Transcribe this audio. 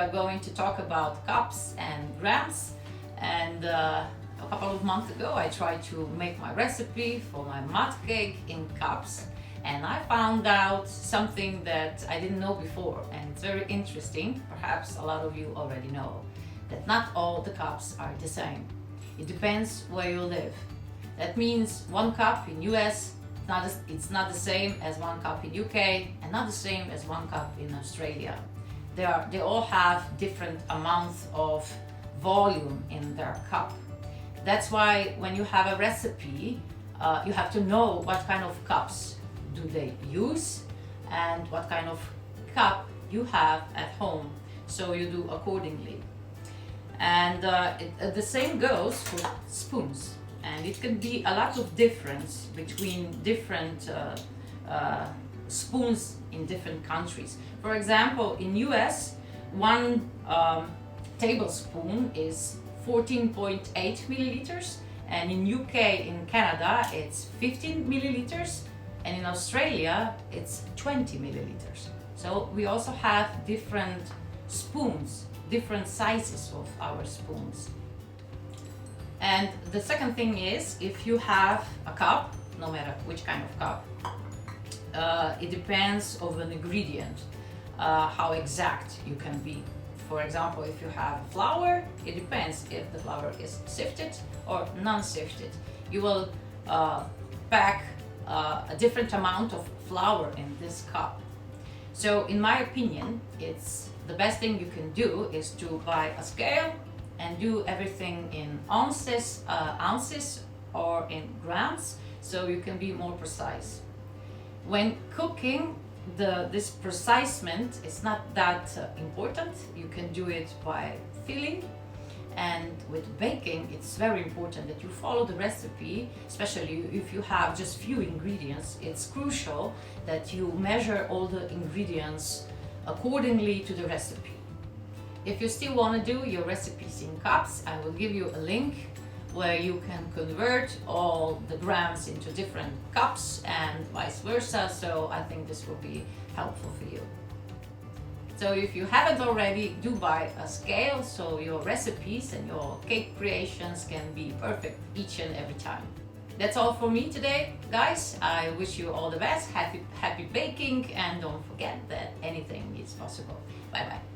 are going to talk about cups and grams. And a couple of months ago I tried to make my recipe for my mud cake in cups, and I found out something that I didn't know before, and it's very interesting. Perhaps a lot of you already know that not all the cups are the same. It depends where you live. That means one cup in US, it's not the same as one cup in UK, and not the same as one cup in Australia. They all have different amounts of volume in their cup. That's why when you have a recipe, you have to know what kind of cups do they use and what kind of cup you have at home, so you do accordingly. And the same goes for spoons, and it can be a lot of difference between different spoons in different countries. For example, in US, one tablespoon is 14.8 milliliters, and in UK, in Canada, it's 15 milliliters, and in Australia, it's 20 milliliters. So we also have different spoons, different sizes of our spoons. And the second thing is, if you have a cup, no matter which kind of cup, it depends on an ingredient, how exact you can be. For example, if you have flour, it depends if the flour is sifted or non-sifted. You will pack a different amount of flour in this cup. So in my opinion, it's the best thing you can do is to buy a scale and do everything in ounces or in grams, so you can be more precise. When cooking, this precisement is not that important. You can do it by feeling, and with baking it's very important that you follow the recipe, especially if you have just few ingredients. It's crucial that you measure all the ingredients accordingly to the recipe. If you still want to do your recipes in cups, I will give you a link where you can convert all the grams into different cups and vice versa, so I think this will be helpful for you. So if you haven't already, do buy a scale so your recipes and your cake creations can be perfect each and every time. That's all for me today, guys. I wish you all the best, happy baking, and don't forget that anything is possible. Bye bye.